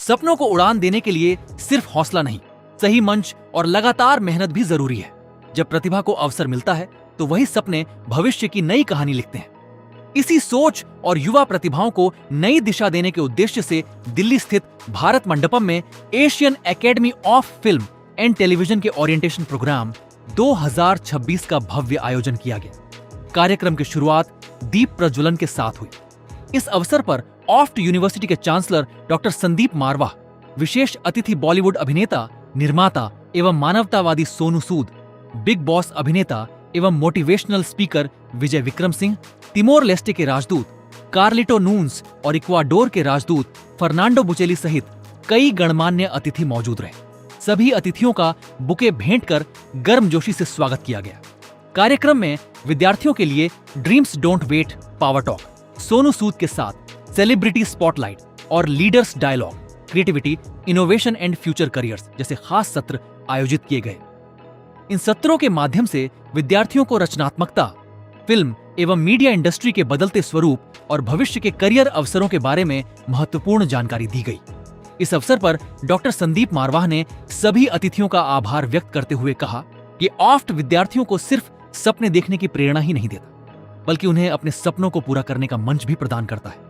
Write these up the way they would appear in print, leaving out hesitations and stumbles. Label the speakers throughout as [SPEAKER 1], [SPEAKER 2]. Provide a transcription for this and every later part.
[SPEAKER 1] सपनों को उड़ान देने के लिए सिर्फ हौसला नहीं, सही मंच और लगातार मेहनत भी जरूरी है। जब प्रतिभा को अवसर मिलता है तो वही सपने भविष्य की नई कहानी लिखते हैं। इसी सोच और युवा प्रतिभाओं को नई दिशा देने के उद्देश्य से दिल्ली स्थित भारत मंडपम में Asian academy of film and television के ओरिएंटेशन प्रोग्राम 2026 का भव्य आयोजन किया गया। कार्यक्रम की शुरुआत दीप प्रज्वलन के साथ हुई। इस अवसर पर ऑफ्ट यूनिवर्सिटी के चांसलर डॉक्टर संदीप मारवाह, विशेष अतिथि बॉलीवुड अभिनेता, निर्माता एवं मानवतावादी सोनू सूद, बिग बॉस अभिनेता एवं मोटिवेशनल स्पीकर विजय विक्रम सिंह, तिमोर लेस्टे के राजदूत कार्लिटो नून्स और इक्वाडोर के राजदूत फर्नांडो बुचेली सहित कई गणमान्य अतिथि मौजूद रहे। सभी अतिथियों का बुके भेंट कर गर्मजोशी से स्वागत किया गया। कार्यक्रम में विद्यार्थियों के लिए dreams don't wait power talk, Sonu Sood के साथ सेलिब्रिटी स्पॉटलाइट और leaders dialogue, creativity, innovation and future careers जैसे खास सत्र आयोजित किए गए। इन सत्रों के माध्यम से विद्यार्थियों को रचनात्मकता, फिल्म एवं मीडिया इंडस्ट्री के बदलते स्वरूप और भविष्य के करियर अवसरों के बारे में महत्वपूर्ण जानकारी दी गई। इस अवसर पर डॉक्टर संदीप मारवाह ने सभी अतिथियों का आभार व्यक्त करते हुए कहा कि ऑफ्ट विद्यार्थियों को सिर्फ सपने देखने की प्रेरणा ही नहीं देता, बल्कि उन्हें अपने सपनों को पूरा करने का मंच भी प्रदान करता है।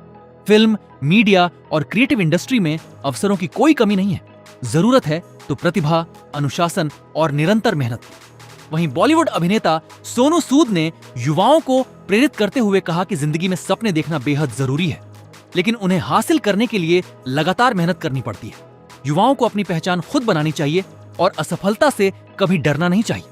[SPEAKER 1] फिल्म, मीडिया और क्रिएटिव इंडस्ट्री में अवसरों की कोई कमी नहीं है। जरूरत है तो प्रतिभा, अनुशासन और निरंतर मेहनत। वहीं बॉलीवुड अभिनेता सोनू सूद ने युवाओं को प्रेरित करते हुए कहा कि जिंदगी में सपने देखना बेहद जरूरी है, लेकिन उन्हें हासिल करने के लिए लगातार मेहनत करनी पड़ती है। युवाओं को अपनी पहचान खुद बनानी चाहिए और असफलता से कभी डरना नहीं चाहिए।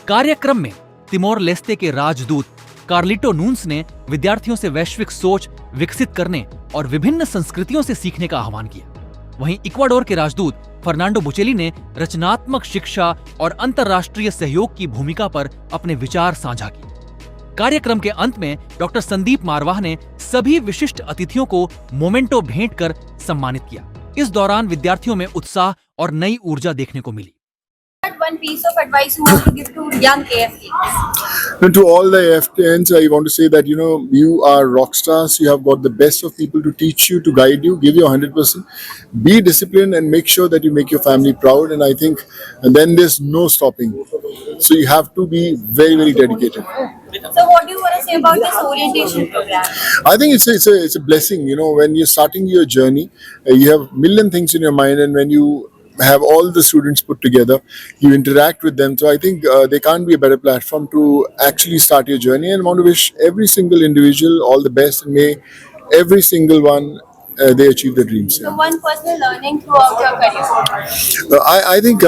[SPEAKER 1] कार्यक्रम में तिमोर लेस्ते के राजदूत कार्लिटो नून्स ने विद्यार्थियों से वैश्विक सोच विकसित करने और विभिन्न संस्कृतियों से सीखने का आह्वान किया। वहीं इक्वाडोर के राजदूत फर्नांडो बुचेली ने रचनात्मक शिक्षा और अंतर्राष्ट्रीय सहयोग की भूमिका पर अपने विचार साझा किए। कार्यक्रम के अंत में डॉक्टर संदीप मारवाह ने सभी विशिष्ट अतिथियों को मोमेंटो भेंट कर सम्मानित किया। इस दौरान विद्यार्थियों में उत्साह और नई ऊर्जा देखने को मिली।
[SPEAKER 2] One piece of advice you want to give to young AFTs?
[SPEAKER 3] To all the AFTNs, I want to say that you are rock stars. You have got the best of people to teach you, to guide you. Give your 100%. Be disciplined and make sure that you make your family proud. And I think, and then there's no stopping. So you have to be very, very dedicated.
[SPEAKER 2] So what do you want to say about this orientation program?
[SPEAKER 3] I think it's a blessing. When you're starting your journey, you have a million things in your mind, and when you have all the students put together, you interact with them. So I think there can't be a better platform to actually start your journey, and I want to wish every single individual all the best, and may every single one they achieve their dreams.
[SPEAKER 2] So one personal learning throughout your career?
[SPEAKER 3] I think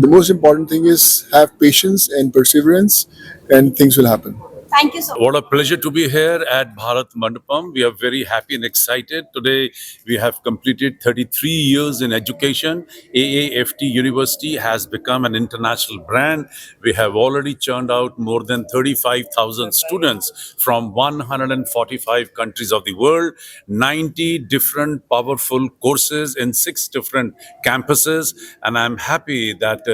[SPEAKER 3] the most important thing is have patience and perseverance, and things will happen.
[SPEAKER 2] Thank you so much.
[SPEAKER 4] What a pleasure to be here at Bharat Mandapam. We are very happy and excited. Today we have completed 33 years in education. AAFT University has become an international brand. We have already churned out more than 35,000 students from 145 countries of the world, 90 different powerful courses in 6 different campuses, and I'm happy that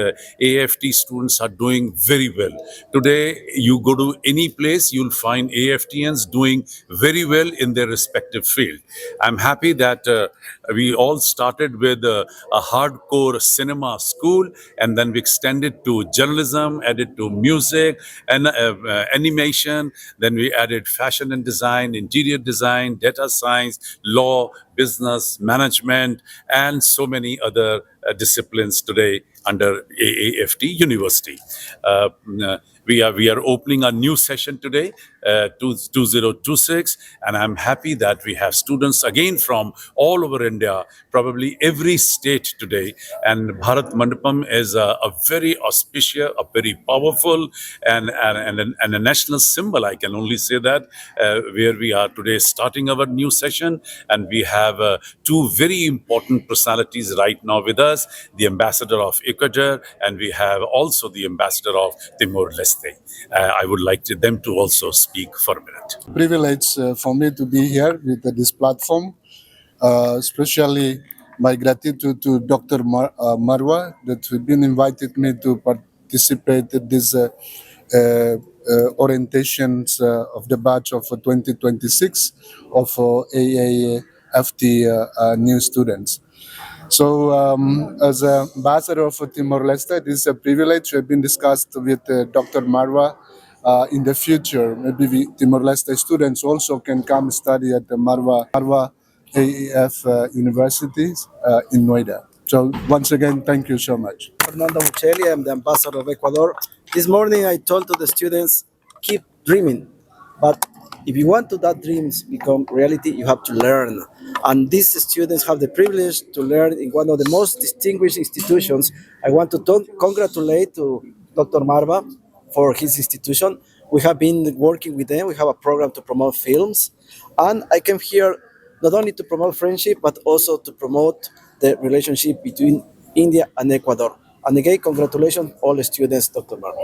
[SPEAKER 4] AAFT students are doing very well. Today you go to any place, you'll find AFTNs doing very well in their respective field. I'm happy that we all started with a hardcore cinema school, and then we extended to journalism, added to music and animation, then we added fashion and design, interior design, data science, law, business, management, and so many other disciplines today under AAFT University. We are opening a new session today, 2026, and I'm happy that we have students again from all over India, probably every state today. And Bharat Mandapam is a very auspicious, a very powerful, and a national symbol. I can only say that where we are today starting our new session, and we have 2 very important personalities right now with us: the ambassador of Ecuador, and we have also the ambassador of Timor-Leste. I would like them to also speak for a minute.
[SPEAKER 5] Privilege for me to be here with this platform, especially my gratitude to Dr. Marwa that has been invited me to participate in this orientations of the batch of 2026 of AAFT new students. So, as an ambassador for Timor-Leste, this is a privilege. We've been discussed with Dr. Marwa. In the future, maybe Timor-Leste students also can come study at the Marwa AEF Universities in Noida. So, once again, thank you so much.
[SPEAKER 6] Fernando Buccelli, I'm the ambassador of Ecuador. This morning I told to the students, keep dreaming, but if you want to that dreams become reality, you have to learn. And these students have the privilege to learn in one of the most distinguished institutions. I want to congratulate to Dr. Marva for his institution. We have been working with them. We have a program to promote films. And I came here not only to promote friendship, but also to promote the relationship between India and Ecuador. And again, congratulations all the students, Dr. Marva.